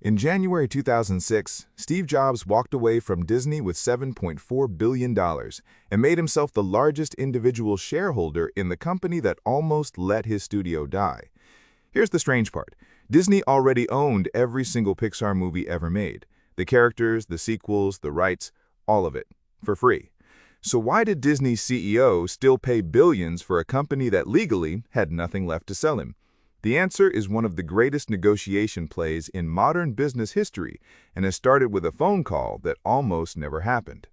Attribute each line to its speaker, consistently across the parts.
Speaker 1: In January 2006, Steve Jobs walked away from Disney with $7.4 billion and made himself the largest individual shareholder in the company that almost let his studio die. Here's the strange part. Disney already owned every single Pixar movie ever made. The characters, the sequels, the rights, all of it, for free. So why did Disney's CEO still pay billions for a company that legally had nothing left to sell him? The answer is one of the greatest negotiation plays in modern business history and has started with a phone call that almost never happened.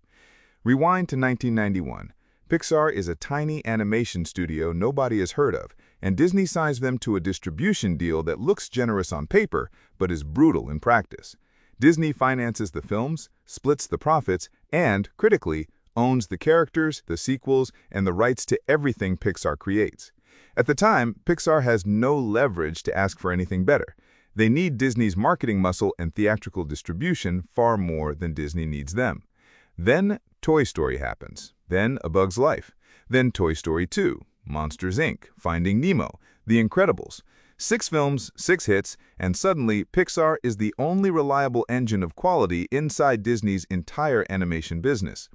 Speaker 1: Rewind to 1991. Pixar is a tiny animation studio nobody has heard of, and Disney signs them to a distribution deal that looks generous on paper but is brutal in practice. Disney finances the films, splits the profits, and, critically, owns the characters, the sequels, and the rights to everything Pixar creates. At the time, Pixar has no leverage to ask for anything better. They need Disney's marketing muscle and theatrical distribution far more than Disney needs them. Then Toy Story happens, then A Bug's Life, then Toy Story 2, Monsters, Inc., Finding Nemo, The Incredibles. 6 films, 6 hits, and suddenly Pixar is the only reliable engine of quality inside Disney's entire animation business.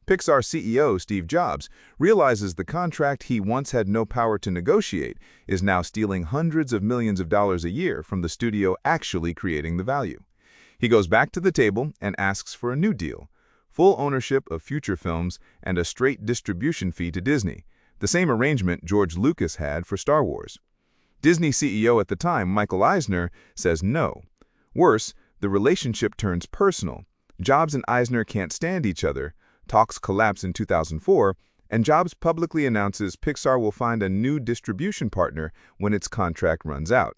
Speaker 1: Pixar CEO Steve Jobs realizes the contract he once had no power to negotiate is now stealing hundreds of millions of dollars a year from the studio actually creating the value. He goes back to the table and asks for a new deal, full ownership of future films and a straight distribution fee to Disney, the same arrangement George Lucas had for Star Wars. Disney CEO at the time, Michael Eisner, says no. Worse, the relationship turns personal. Jobs and Eisner can't stand each other. Talks collapse in 2004, and Jobs publicly announces Pixar will find a new distribution partner when its contract runs out.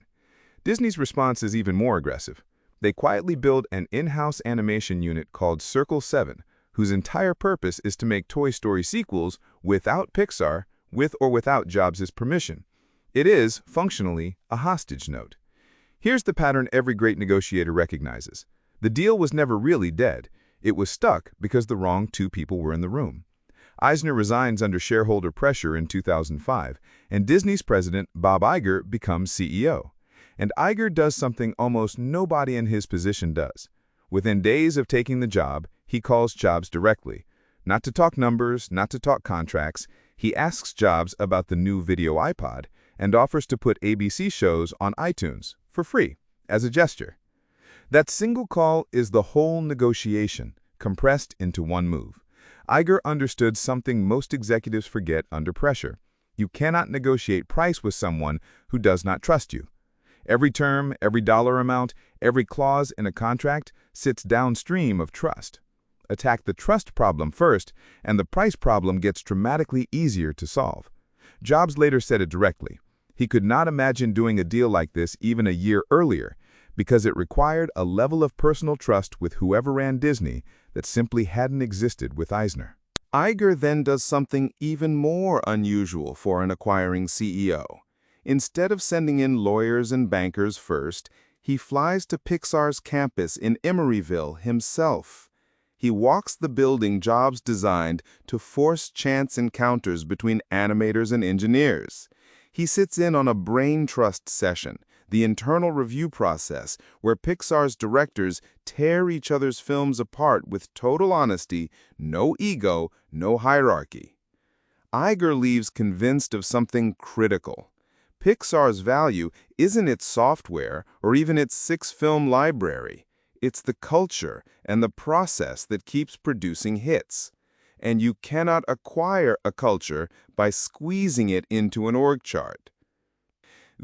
Speaker 1: Disney's response is even more aggressive. They quietly build an in-house animation unit called Circle 7, whose entire purpose is to make Toy Story sequels without Pixar, with or without Jobs' permission. It is, functionally, a hostage note. Here's the pattern every great negotiator recognizes. The deal was never really dead. It was stuck because the wrong 2 people were in the room. Eisner resigns under shareholder pressure in 2005, and Disney's president, Bob Iger, becomes CEO. And Iger does something almost nobody in his position does. Within days of taking the job, he calls Jobs directly. Not to talk numbers, not to talk contracts, he asks Jobs about the new video iPod and offers to put ABC shows on iTunes for free, as a gesture. That single call is the whole negotiation, compressed into one move. Iger understood something most executives forget under pressure. You cannot negotiate price with someone who does not trust you. Every term, every dollar amount, every clause in a contract sits downstream of trust. Attack the trust problem first, and the price problem gets dramatically easier to solve. Jobs later said it directly. He could not imagine doing a deal like this even a year earlier, because it required a level of personal trust with whoever ran Disney that simply hadn't existed with Eisner. Iger then does something even more unusual for an acquiring CEO. Instead of sending in lawyers and bankers first, he flies to Pixar's campus in Emeryville himself. He walks the building Jobs designed to force chance encounters between animators and engineers. He sits in on a brain trust session, the internal review process where Pixar's directors tear each other's films apart with total honesty, no ego, no hierarchy. Iger leaves convinced of something critical. Pixar's value isn't its software or even its 6-film library. It's the culture and the process that keeps producing hits. And you cannot acquire a culture by squeezing it into an org chart.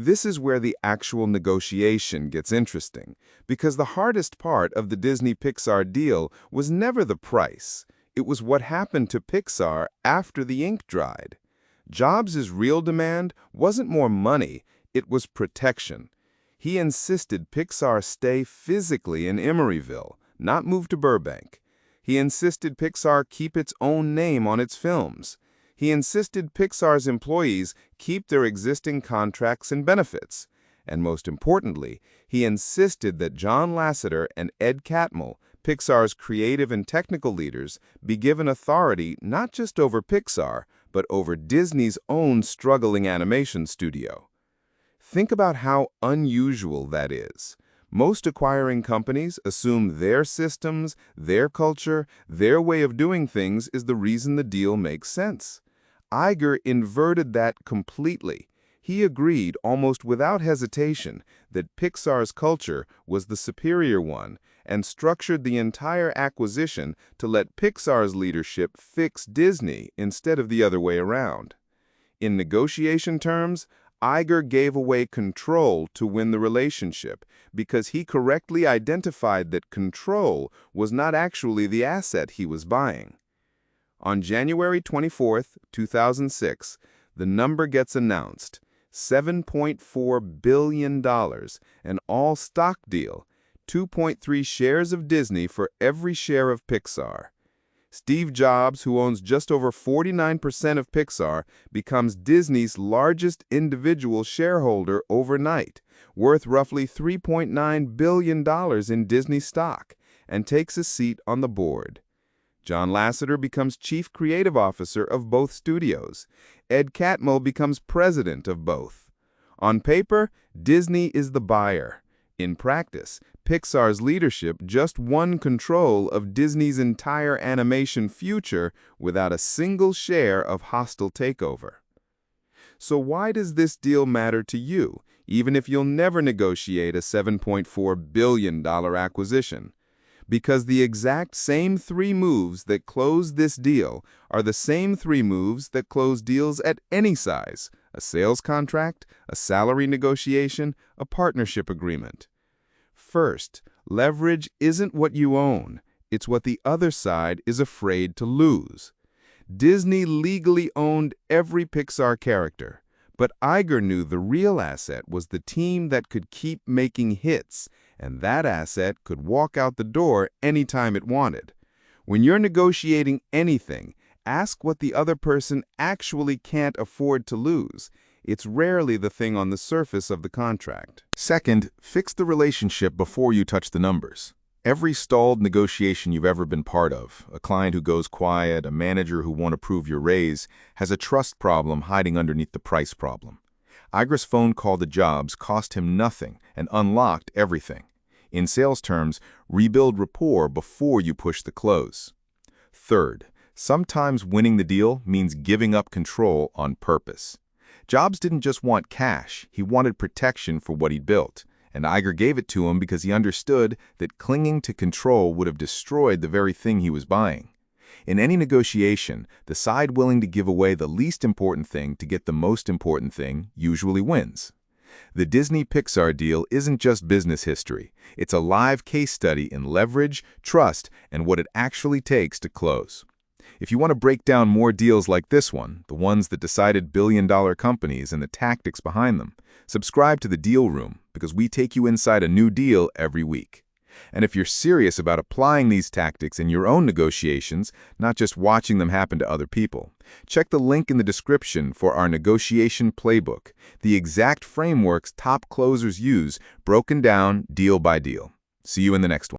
Speaker 1: This is where the actual negotiation gets interesting, because the hardest part of the Disney-Pixar deal was never the price. It was what happened to Pixar after the ink dried. Jobs' real demand wasn't more money, it was protection. He insisted Pixar stay physically in Emeryville, not move to Burbank. He insisted Pixar keep its own name on its films. He insisted Pixar's employees keep their existing contracts and benefits. And most importantly, he insisted that John Lasseter and Ed Catmull, Pixar's creative and technical leaders, be given authority not just over Pixar, but over Disney's own struggling animation studio. Think about how unusual that is.
Speaker 2: Most acquiring companies assume their systems, their culture, their way of doing things is the reason the deal makes sense. Iger inverted that completely. He agreed almost without hesitation that Pixar's culture was the superior one and structured the entire acquisition to let Pixar's leadership fix Disney instead of the other way around. In negotiation terms, Iger gave away control to win the relationship because he correctly identified that control was not actually the asset he was buying. On January 24, 2006, the number gets announced, $7.4 billion, an all-stock deal, 2.3 shares of Disney for every share of Pixar. Steve Jobs, who owns just over 49% of Pixar, becomes Disney's largest individual shareholder overnight, worth roughly $3.9 billion in Disney stock, and takes a seat on the board. John Lasseter becomes Chief Creative Officer of both studios. Ed Catmull becomes president of both. On paper, Disney is the buyer. In practice, Pixar's leadership just won control of Disney's entire animation future without a single share of hostile takeover. So why does this deal matter to you, even if you'll never negotiate a $7.4 billion acquisition? Because the exact same three moves that close this deal are the same three moves that close deals at any size: a sales contract, a salary negotiation, a partnership agreement. First, leverage isn't what you own, it's what the other side is afraid to lose. Disney legally owned every Pixar character, but Iger knew the real asset was the team that could keep making hits, and that asset could walk out the door anytime it wanted. When you're negotiating anything, ask what the other person actually can't afford to lose. It's rarely the thing on the surface of the contract.
Speaker 1: Second, fix the relationship before you touch the numbers. Every stalled negotiation you've ever been part of, a client who goes quiet, a manager who won't approve your raise, has a trust problem hiding underneath the price problem. Iger's phone call to Jobs cost him nothing and unlocked everything. In sales terms, rebuild rapport before you push the close. Third, sometimes winning the deal means giving up control on purpose. Jobs didn't just want cash, he wanted protection for what he'd built, and Iger gave it to him because he understood that clinging to control would have destroyed the very thing he was buying. In any negotiation, the side willing to give away the least important thing to get the most important thing usually wins. The Disney-Pixar deal isn't just business history. It's a live case study in leverage, trust, and what it actually takes to close. If you want to break down more deals like this one, the ones that decided billion-dollar companies and the tactics behind them, subscribe to The Deal Room because we take you inside a new deal every week. And if you're serious about applying these tactics in your own negotiations, not just watching them happen to other people, check the link in the description for our negotiation playbook, the exact frameworks top closers use, broken down deal by deal. See you in the next one.